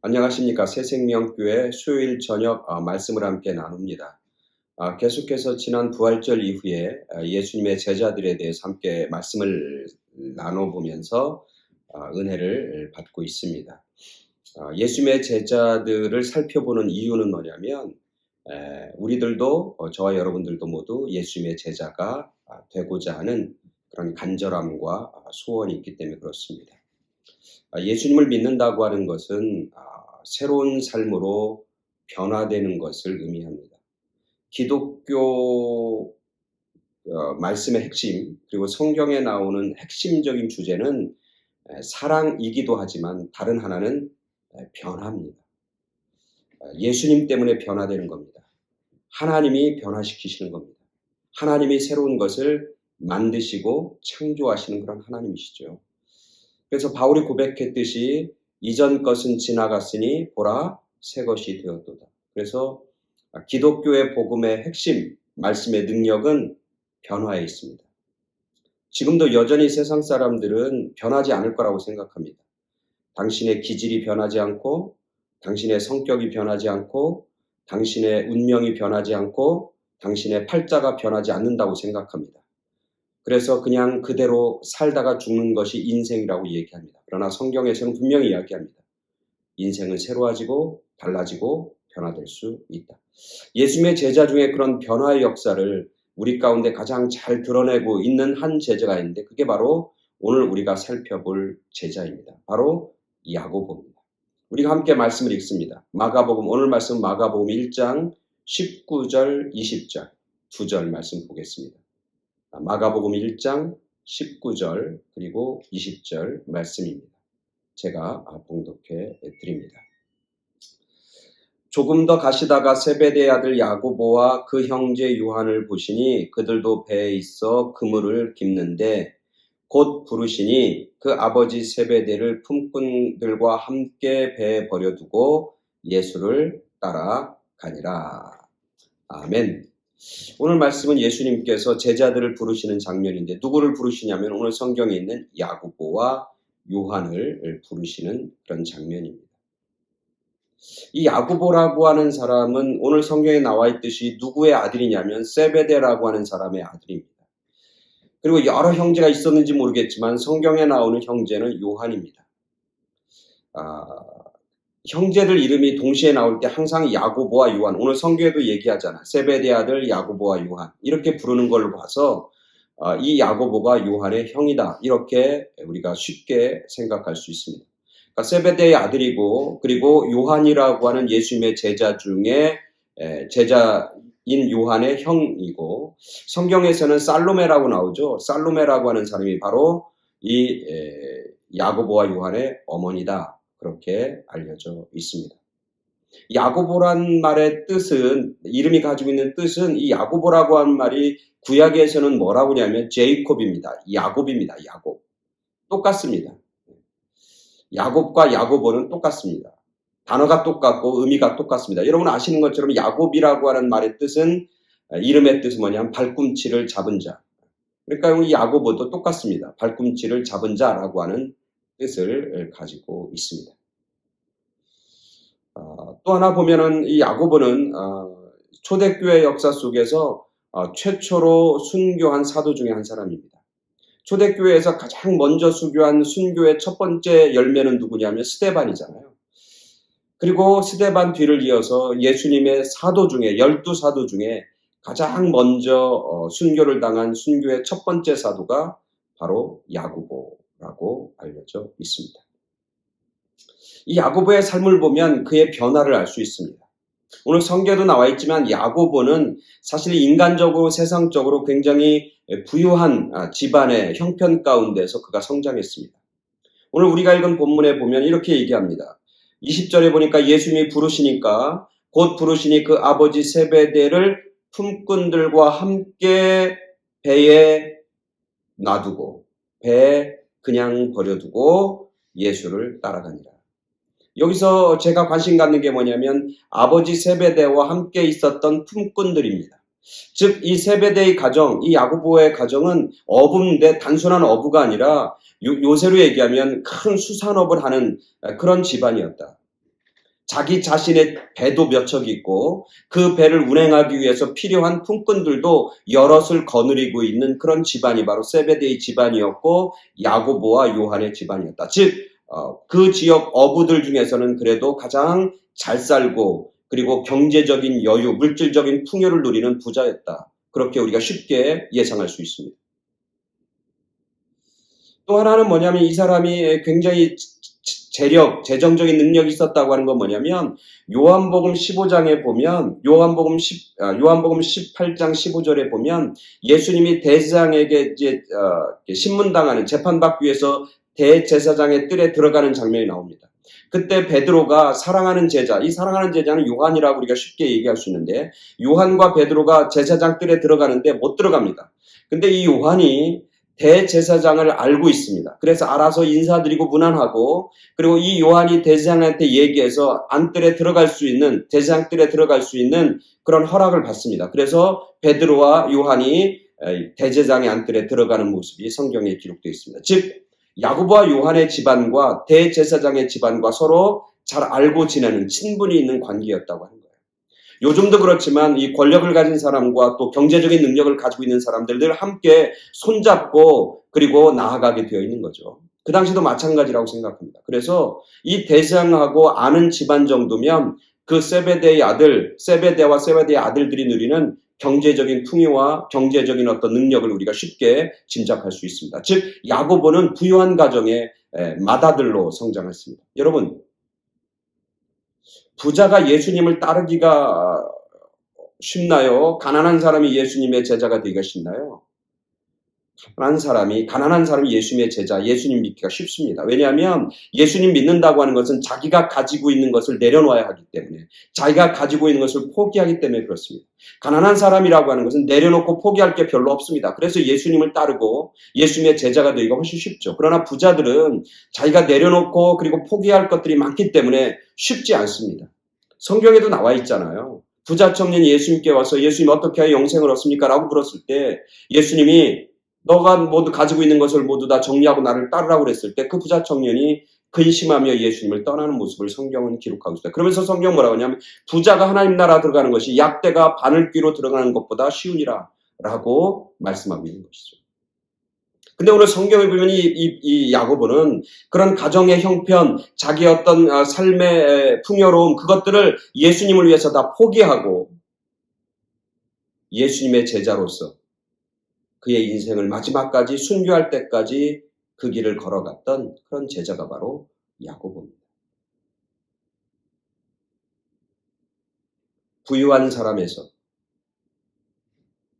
안녕하십니까. 새생명교회 수요일 저녁 말씀을 함께 나눕니다. 계속해서 지난 부활절 이후에 예수님의 제자들에 대해서 함께 말씀을 나눠보면서 은혜를 받고 있습니다. 예수님의 제자들을 살펴보는 이유는 뭐냐면 우리들도 저와 여러분들도 모두 예수님의 제자가 되고자 하는 그런 간절함과 소원이 있기 때문에 그렇습니다. 예수님을 믿는다고 하는 것은 새로운 삶으로 변화되는 것을 의미합니다. 기독교 말씀의 핵심, 그리고 성경에 나오는 핵심적인 주제는 사랑이기도 하지만 다른 하나는 변화입니다. 예수님 때문에 변화되는 겁니다. 하나님이 변화시키시는 겁니다. 하나님이 새로운 것을 만드시고 창조하시는 그런 하나님이시죠. 그래서 바울이 고백했듯이 이전 것은 지나갔으니 보라 새 것이 되었도다. 그래서 기독교의 복음의 핵심, 말씀의 능력은 변화에 있습니다. 지금도 여전히 세상 사람들은 변하지 않을 거라고 생각합니다. 당신의 기질이 변하지 않고, 당신의 성격이 변하지 않고, 당신의 운명이 변하지 않고, 당신의 팔자가 변하지 않는다고 생각합니다. 그래서 그냥 그대로 살다가 죽는 것이 인생이라고 얘기합니다. 그러나 성경에서는 분명히 이야기합니다. 인생은 새로워지고 달라지고 변화될 수 있다. 예수님의 제자 중에 그런 변화의 역사를 우리 가운데 가장 잘 드러내고 있는 한 제자가 있는데 그게 바로 오늘 우리가 살펴볼 제자입니다. 바로 야고보입니다. 우리가 함께 말씀을 읽습니다. 마가복음, 오늘 말씀 마가복음 1장 19절 20절 두 절 말씀 보겠습니다. 마가복음 1장 19절 그리고 20절 말씀입니다. 제가 봉독해 드립니다. 조금 더 가시다가 세베대의 아들 야고보와 그 형제 요한을 보시니 그들도 배에 있어 그물을 깁는데 곧 부르시니 그 아버지 세베대를 품꾼들과 함께 배에 버려두고 예수를 따라가니라. 아멘. 오늘 말씀은 예수님께서 제자들을 부르시는 장면인데 누구를 부르시냐면 오늘 성경에 있는 야고보와 요한을 부르시는 그런 장면입니다. 이 야고보라고 하는 사람은 오늘 성경에 나와 있듯이 누구의 아들이냐면 세베대라고 하는 사람의 아들입니다. 그리고 여러 형제가 있었는지 모르겠지만 성경에 나오는 형제는 요한입니다. 형제들 이름이 동시에 나올 때 항상 야고보와 요한, 오늘 성경에도 얘기하잖아. 세베대 아들 야고보와 요한 이렇게 부르는 걸로 봐서 이 야고보가 요한의 형이다 이렇게 우리가 쉽게 생각할 수 있습니다. 그러니까 세베대의 아들이고 그리고 요한이라고 하는 예수님의 제자 중에 제자인 요한의 형이고 성경에서는 살로메라고 나오죠. 살로메라고 하는 사람이 바로 이 야고보와 요한의 어머니다. 그렇게 알려져 있습니다. 야고보란 말의 뜻은 이름이 가지고 있는 뜻은 이 야고보라고 하는 말이 구약에서는 뭐라고 하냐면 제이콥입니다. 야곱입니다. 야곱. 똑같습니다. 야곱과 야고보는 똑같습니다. 단어가 똑같고 의미가 똑같습니다. 여러분 아시는 것처럼 야곱이라고 하는 말의 뜻은 이름의 뜻은 뭐냐면 발꿈치를 잡은 자. 그러니까 이 야고보도 똑같습니다. 발꿈치를 잡은 자라고 하는 뜻을 가지고 있습니다. 또 하나 보면은 이 야고보는 초대교회 역사 속에서 최초로 순교한 사도 중에 한 사람입니다. 초대교회에서 가장 먼저 순교한 순교의 첫 번째 열매는 누구냐면 스데반이잖아요. 그리고 스데반 뒤를 이어서 예수님의 사도 중에 12사도 중에 가장 먼저 순교를 당한 순교의 첫 번째 사도가 바로 야고보라고 알려져 있습니다. 이 야고보의 삶을 보면 그의 변화를 알 수 있습니다. 오늘 성경에도 나와 있지만 야고보는 사실 인간적으로 세상적으로 굉장히 부유한 집안의 형편 가운데서 그가 성장했습니다. 오늘 우리가 읽은 본문에 보면 이렇게 얘기합니다. 20절에 보니까 예수님이 부르시니까 곧 부르시니 그 아버지 세베대를 품꾼들과 함께 배에 놔두고 배에 그냥 버려두고 예수를 따라가니라. 여기서 제가 관심 갖는 게 뭐냐면 아버지 세베대와 함께 있었던 품꾼들입니다. 즉 이 세베대의 가정, 이 야고보의 가정은 어부인데 단순한 어부가 아니라 요새로 얘기하면 큰 수산업을 하는 그런 집안이었다. 자기 자신의 배도 몇 척이 있고 그 배를 운행하기 위해서 필요한 품꾼들도 여럿을 거느리고 있는 그런 집안이 바로 세베데의 집안이었고 야고보와 요한의 집안이었다. 즉, 그 지역 어부들 중에서는 그래도 가장 잘 살고 그리고 경제적인 여유, 물질적인 풍요를 누리는 부자였다. 그렇게 우리가 쉽게 예상할 수 있습니다. 또 하나는 뭐냐면 이 사람이 굉장히 재정적인 능력이 있었다고 하는 건 뭐냐면 요한복음 15장에 보면 요한복음 18장 15절에 보면 예수님이 대제사장에게 이제 신문당하는 재판받기 위해서 대제사장의 뜰에 들어가는 장면이 나옵니다. 그때 베드로가 사랑하는 제자, 이 사랑하는 제자는 요한이라고 우리가 쉽게 얘기할 수 있는데 요한과 베드로가 제사장 뜰에 들어가는데 못 들어갑니다. 근데 이 요한이 대제사장을 알고 있습니다. 그래서 알아서 인사드리고 문안하고 그리고 이 요한이 대제사장한테 얘기해서 안뜰에 들어갈 수 있는 제사장 뜰에 들어갈 수 있는 그런 허락을 받습니다. 그래서 베드로와 요한이 대제사장의 안뜰에 들어가는 모습이 성경에 기록되어 있습니다. 즉 야고보와 요한의 집안과 대제사장의 집안과 서로 잘 알고 지내는 친분이 있는 관계였다고 하는 거예요. 요즘도 그렇지만 이 권력을 가진 사람과 또 경제적인 능력을 가지고 있는 사람들 늘 함께 손잡고 그리고 나아가게 되어 있는 거죠. 그 당시도 마찬가지라고 생각합니다. 그래서 이 대장하고 아는 집안 정도면 그 세베대와 세베대의 아들들이 누리는 경제적인 풍요와 경제적인 어떤 능력을 우리가 쉽게 짐작할 수 있습니다. 즉 야고보는 부유한 가정의 맏아들로 성장했습니다. 여러분, 부자가 예수님을 따르기가 쉽나요? 가난한 사람이 예수님의 제자가 되기가 쉽나요? 가난한 사람이 예수님의 제자, 예수님 믿기가 쉽습니다. 왜냐하면 예수님 믿는다고 하는 것은 자기가 가지고 있는 것을 내려놓아야 하기 때문에, 자기가 가지고 있는 것을 포기하기 때문에 그렇습니다. 가난한 사람이라고 하는 것은 내려놓고 포기할 게 별로 없습니다. 그래서 예수님을 따르고 예수님의 제자가 되기가 훨씬 쉽죠. 그러나 부자들은 자기가 내려놓고 그리고 포기할 것들이 많기 때문에 쉽지 않습니다. 성경에도 나와 있잖아요. 부자 청년이 예수님께 와서 예수님 어떻게 하여 영생을 얻습니까? 라고 물었을 때 예수님이 너가 모두 가지고 있는 것을 모두 다 정리하고 나를 따르라고 그랬을 때 그 부자 청년이 근심하며 예수님을 떠나는 모습을 성경은 기록하고 있습니다. 그러면서 성경 뭐라고 하냐면 부자가 하나님 나라 들어가는 것이 약대가 바늘귀로 들어가는 것보다 쉬우니라 라고 말씀하고 있는 것이죠. 근데 오늘 성경을 보면 이 야고보는 그런 가정의 형편, 자기 어떤 삶의 풍요로움 그것들을 예수님을 위해서 다 포기하고 예수님의 제자로서 그의 인생을 마지막까지 순교할 때까지 그 길을 걸어갔던 그런 제자가 바로 야고보입니다. 부유한 사람에서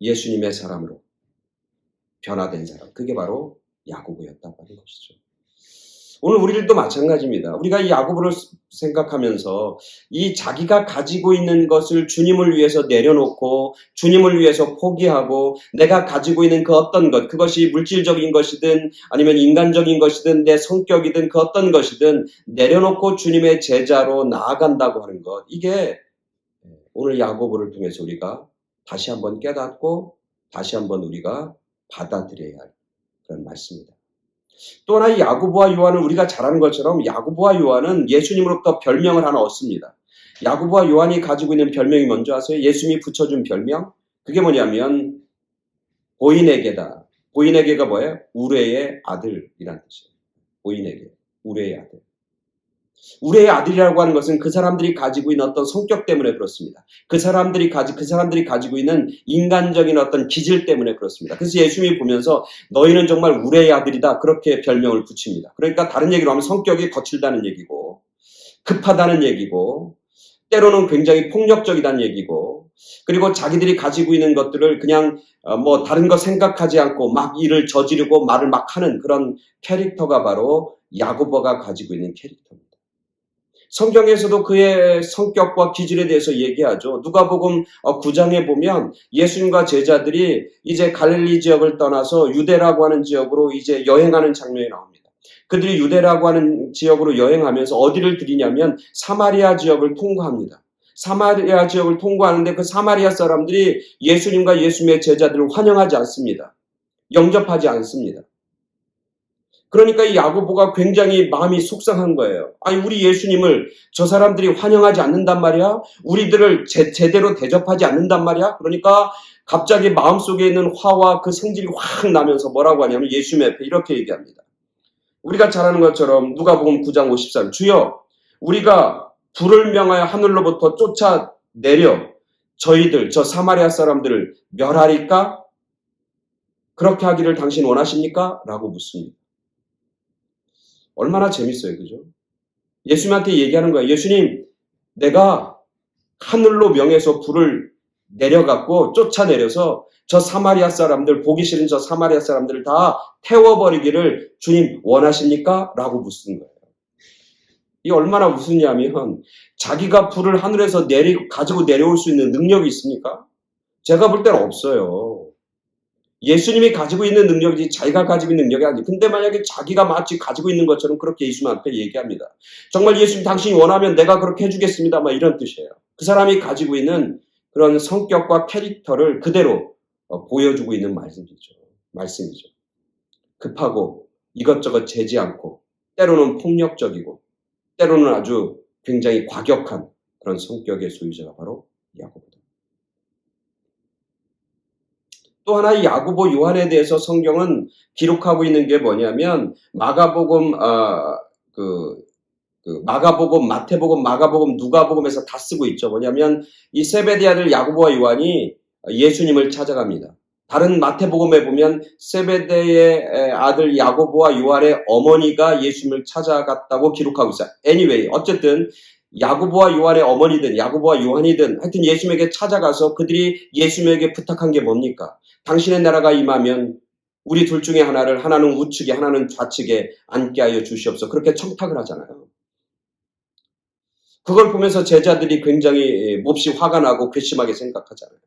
예수님의 사람으로 변화된 사람, 그게 바로 야고보였다고 하는 것이죠. 오늘 우리들도 마찬가지입니다. 우리가 이 야고보를 생각하면서 이 자기가 가지고 있는 것을 주님을 위해서 내려놓고 주님을 위해서 포기하고 내가 가지고 있는 그 어떤 것, 그것이 물질적인 것이든 아니면 인간적인 것이든 내 성격이든 그 어떤 것이든 내려놓고 주님의 제자로 나아간다고 하는 것, 이게 오늘 야고보를 통해서 우리가 다시 한번 깨닫고 다시 한번 우리가 받아들여야 할 그런 말씀입니다. 또 하나 이 야고보와 요한은 우리가 잘 아는 것처럼 야고보와 요한은 예수님으로부터 별명을 하나 얻습니다. 야고보와 요한이 가지고 있는 별명이 뭔지 아세요? 예수님이 붙여준 별명? 그게 뭐냐면 보이네게다. 보이네게가 뭐예요? 우레의 아들이라는 뜻이에요. 보이네게, 우레의 아들. 우레의 아들이라고 하는 것은 그 사람들이 가지고 있는 어떤 성격 때문에 그렇습니다. 그 사람들이 가지고 있는 인간적인 어떤 기질 때문에 그렇습니다. 그래서 예수님이 보면서 너희는 정말 우레의 아들이다. 그렇게 별명을 붙입니다. 그러니까 다른 얘기로 하면 성격이 거칠다는 얘기고 급하다는 얘기고 때로는 굉장히 폭력적이다는 얘기고 그리고 자기들이 가지고 있는 것들을 그냥 다른 거 생각하지 않고 막 일을 저지르고 말을 막 하는 그런 캐릭터가 바로 야고보가 가지고 있는 캐릭터입니다. 성경에서도 그의 성격과 기질에 대해서 얘기하죠. 누가복음 9장에 보면 예수님과 제자들이 이제 갈릴리 지역을 떠나서 유대라고 하는 지역으로 이제 여행하는 장면이 나옵니다. 그들이 유대라고 하는 지역으로 여행하면서 어디를 들이냐면 사마리아 지역을 통과합니다. 사마리아 지역을 통과하는데 그 사마리아 사람들이 예수님과 예수님의 제자들을 환영하지 않습니다. 영접하지 않습니다. 그러니까 이 야고보가 굉장히 마음이 속상한 거예요. 아니 우리 예수님을 저 사람들이 환영하지 않는단 말이야? 우리들을 제대로 대접하지 않는단 말이야? 그러니까 갑자기 마음속에 있는 화와 그 성질이 확 나면서 뭐라고 하냐면 예수님 앞에 이렇게 얘기합니다. 우리가 잘 아는 것처럼 누가복음 9장 54절 주여 우리가 불을 명하여 하늘로부터 쫓아내려 저희들 저 사마리아 사람들을 멸하리까? 그렇게 하기를 당신 원하십니까? 라고 묻습니다. 얼마나 재밌어요. 그죠? 예수님한테 얘기하는 거예요. 예수님, 내가 하늘로 명해서 불을 내려갖고 쫓아내려서 저 사마리아 사람들, 보기 싫은 저 사마리아 사람들을 다 태워버리기를 주님 원하십니까? 라고 묻는 거예요. 이 얼마나 웃으냐면 자기가 불을 하늘에서 가지고 내려올 수 있는 능력이 있습니까? 제가 볼 때는 없어요. 예수님이 가지고 있는 능력이지 자기가 가지고 있는 능력이 아니에요. 근데 만약에 자기가 마치 가지고 있는 것처럼 그렇게 예수님 앞에 얘기합니다. 정말 예수님 당신이 원하면 내가 그렇게 해주겠습니다. 막 이런 뜻이에요. 그 사람이 가지고 있는 그런 성격과 캐릭터를 그대로 보여주고 있는 말씀이죠. 급하고 이것저것 재지 않고 때로는 폭력적이고 때로는 아주 굉장히 과격한 그런 성격의 소유자가 바로 야고보다. 또 하나 이 야고보 요한에 대해서 성경은 기록하고 있는 게 뭐냐면 마가복음, 마가복음, 마태복음, 마가복음, 누가복음에서 다 쓰고 있죠. 뭐냐면 이 세베대 아들 야고보와 요한이 예수님을 찾아갑니다. 다른 마태복음에 보면 세베대의 아들 야고보와 요한의 어머니가 예수님을 찾아갔다고 기록하고 있어요. Anyway, 어쨌든 야고보와 요한의 어머니든 야고보와 요한이든 하여튼 예수님에게 찾아가서 그들이 예수님에게 부탁한 게 뭡니까? 당신의 나라가 임하면 우리 둘 중에 하나는 우측에 하나는 좌측에 앉게 하여 주시옵소서. 그렇게 청탁을 하잖아요. 그걸 보면서 제자들이 굉장히 몹시 화가 나고 괘씸하게 생각하잖아요.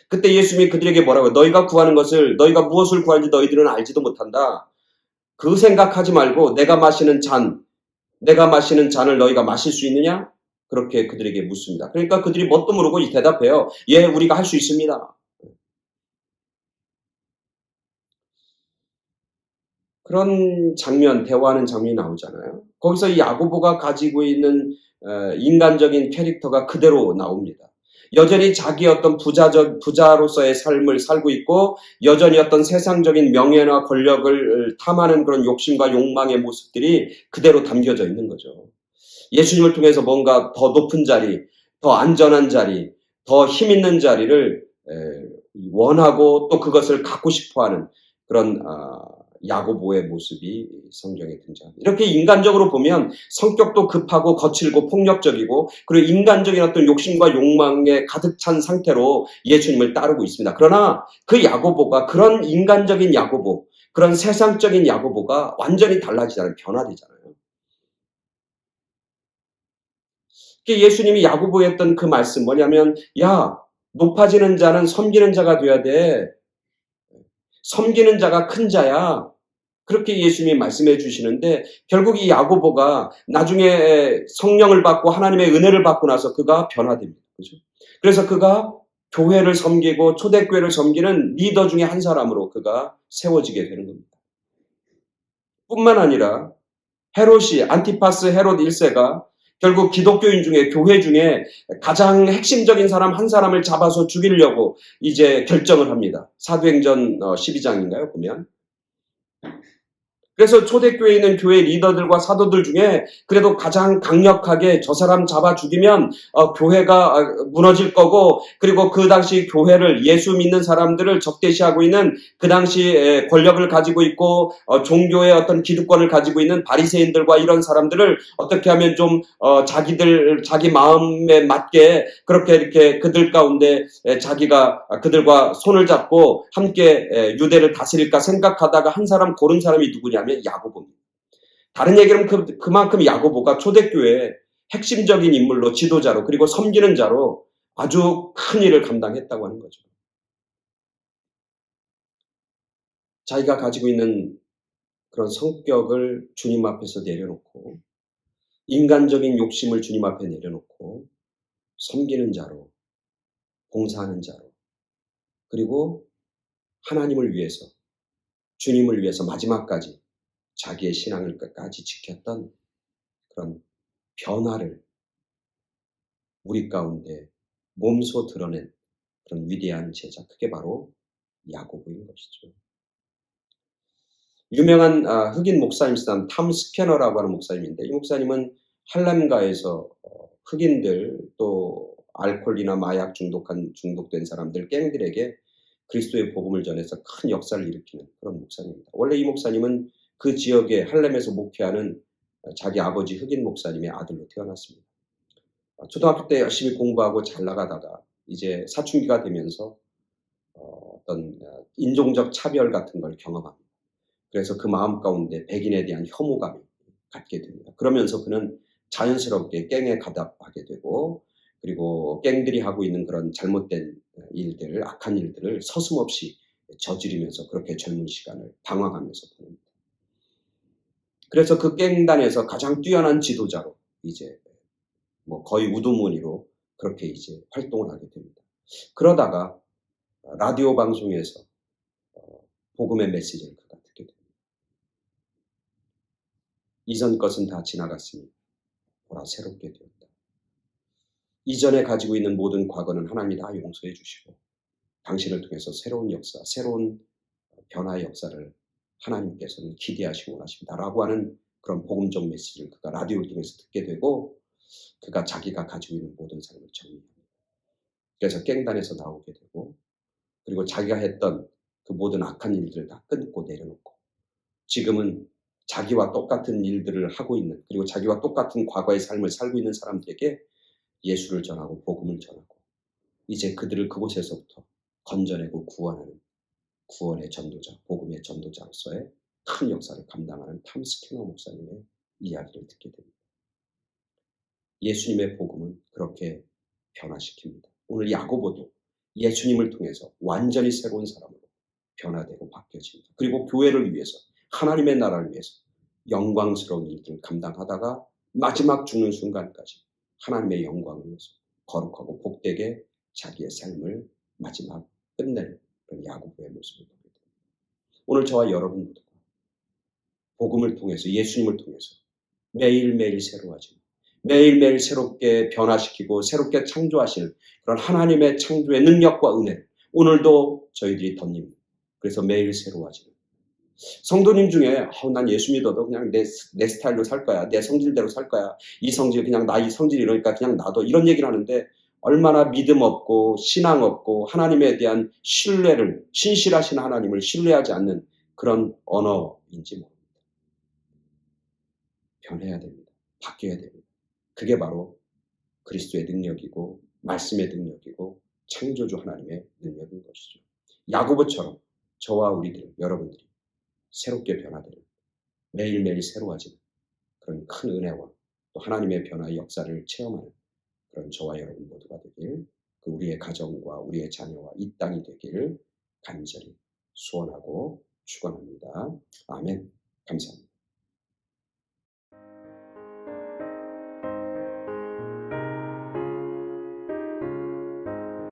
그때 예수님이 그들에게 뭐라고 해요? 너희가 구하는 것을 너희가 무엇을 구하는지 너희들은 알지도 못한다. 그 생각하지 말고 내가 마시는 잔을 너희가 마실 수 있느냐? 그렇게 그들에게 묻습니다. 그러니까 그들이 뭣도 모르고 대답해요. 예, 우리가 할 수 있습니다. 그런 장면, 대화하는 장면이 나오잖아요. 거기서 이 야고보가 가지고 있는 인간적인 캐릭터가 그대로 나옵니다. 여전히 자기 어떤 부자로서의 삶을 살고 있고 여전히 어떤 세상적인 명예나 권력을 탐하는 그런 욕심과 욕망의 모습들이 그대로 담겨져 있는 거죠. 예수님을 통해서 뭔가 더 높은 자리, 더 안전한 자리, 더 힘 있는 자리를 원하고 또 그것을 갖고 싶어하는 그런 야고보의 모습이 성경에 등장합니다. 이렇게 인간적으로 보면 성격도 급하고 거칠고 폭력적이고 그리고 인간적인 어떤 욕심과 욕망에 가득 찬 상태로 예수님을 따르고 있습니다. 그러나 그 야고보가 그런 인간적인 야고보, 그런 세상적인 야고보가 완전히 달라지잖아요. 변화되잖아요. 예수님이 야고보에 했던 그 말씀 뭐냐면 야 높아지는 자는 섬기는 자가 돼야 돼. 섬기는 자가 큰 자야. 그렇게 예수님이 말씀해 주시는데 결국 이 야고보가 나중에 성령을 받고 하나님의 은혜를 받고 나서 그가 변화됩니다. 그죠? 그래서 그가 교회를 섬기고 초대교회를 섬기는 리더 중에 한 사람으로 그가 세워지게 되는 겁니다. 뿐만 아니라 헤롯이 안티파스 헤롯 1세가 결국 기독교인 중에 교회 중에 가장 핵심적인 사람 한 사람을 잡아서 죽이려고 이제 결정을 합니다. 사도행전 12장인가요? 보면. 그래서 초대교회에 있는 교회 리더들과 사도들 중에 그래도 가장 강력하게 저 사람 잡아 죽이면 교회가 무너질 거고 그리고 그 당시 교회를 예수 믿는 사람들을 적대시하고 있는 그 당시 권력을 가지고 있고 종교의 어떤 기득권을 가지고 있는 바리새인들과 이런 사람들을 어떻게 하면 좀 자기 마음에 맞게 그렇게 이렇게 그들 가운데 자기가 그들과 손을 잡고 함께 유대를 다스릴까 생각하다가 한 사람 고른 사람이 누구냐면 야고보입니다. 다른 얘기는 그만큼 야고보가 초대교회의 핵심적인 인물로 지도자로 그리고 섬기는 자로 아주 큰 일을 감당했다고 하는 거죠. 자기가 가지고 있는 그런 성격을 주님 앞에서 내려놓고 인간적인 욕심을 주님 앞에 내려놓고 섬기는 자로 봉사하는 자로 그리고 하나님을 위해서 주님을 위해서 마지막까지 자기의 신앙을 끝까지 지켰던 그런 변화를 우리 가운데 몸소 드러낸 그런 위대한 제자, 그게 바로 야고보인 것이죠. 유명한 흑인 목사님이시던 탐 스캐너라고 하는 목사님인데, 이 목사님은 할렘가에서 흑인들 또 알코올이나 마약 중독된 사람들, 갱들에게 그리스도의 복음을 전해서 큰 역사를 일으키는 그런 목사님입니다. 원래 이 목사님은 그 지역에 할렘에서 목회하는 자기 아버지 흑인 목사님의 아들로 태어났습니다. 초등학교 때 열심히 공부하고 잘 나가다가 이제 사춘기가 되면서 어떤 인종적 차별 같은 걸 경험합니다. 그래서 그 마음 가운데 백인에 대한 혐오감이 갖게 됩니다. 그러면서 그는 자연스럽게 갱에 가담하게 되고, 그리고 갱들이 하고 있는 그런 잘못된 일들, 악한 일들을 서슴없이 저지르면서 그렇게 젊은 시간을 방황하면서 보냅니다. 그래서 그 갱단에서 가장 뛰어난 지도자로 이제 뭐 거의 우두머리로 그렇게 이제 활동을 하게 됩니다. 그러다가 라디오 방송에서 복음의 메시지를 그가 듣게 됩니다. 이전 것은 다 지나갔으니 보라 새롭게 되었다. 이전에 가지고 있는 모든 과거는 하나님이 다 용서해 주시고 당신을 통해서 새로운 역사, 새로운 변화의 역사를 하나님께서는 기대하시고 원하십니다라고 하는 그런 복음적 메시지를 그가 라디오를 통해서 듣게 되고, 그가 자기가 가지고 있는 모든 삶을 정리합니다. 그래서 갱단에서 나오게 되고, 그리고 자기가 했던 그 모든 악한 일들을 다 끊고 내려놓고 지금은 자기와 똑같은 일들을 하고 있는, 그리고 자기와 똑같은 과거의 삶을 살고 있는 사람들에게 예수를 전하고 복음을 전하고 이제 그들을 그곳에서부터 건져내고 구원하는 구원의 전도자, 복음의 전도자로서의 큰 역사를 감당하는 탐 스캐너 목사님의 이야기를 듣게 됩니다. 예수님의 복음은 그렇게 변화시킵니다. 오늘 야고보도 예수님을 통해서 완전히 새로운 사람으로 변화되고 바뀌어집니다. 그리고 교회를 위해서, 하나님의 나라를 위해서 영광스러운 일들을 감당하다가 마지막 죽는 순간까지 하나님의 영광을 위해서 거룩하고 복되게 자기의 삶을 마지막 끝낼 그런 야고보의 모습을 보게 됩니다. 오늘 저와 여러분 모두가 복음을 통해서, 예수님을 통해서 매일매일 새로워지고 매일매일 새롭게 변화시키고 새롭게 창조하실 그런 하나님의 창조의 능력과 은혜를 오늘도 저희들이 덧입니다. 그래서 매일 새로워지는 성도님 중에 난 예수 믿어도 그냥 내 스타일로 살 거야, 내 성질대로 살 거야, 이 성질 그냥 나 이 성질 이러니까 그냥 놔둬, 이런 얘기를 하는데 얼마나 믿음 없고 신앙 없고 하나님에 대한 신뢰를, 신실하신 하나님을 신뢰하지 않는 그런 언어인지 모릅니다. 변해야 됩니다. 바뀌어야 됩니다. 그게 바로 그리스도의 능력이고 말씀의 능력이고 창조주 하나님의 능력인 것이죠. 야고보처럼 저와 우리들, 여러분들이 새롭게 변화되는, 매일매일 새로워지는 그런 큰 은혜와 또 하나님의 변화의 역사를 체험하는 그런 저와 여러분 모두가 되길, 그 우리의 가정과 우리의 자녀와 이 땅이 되길 간절히 소원하고 축원합니다. 아멘. 감사합니다.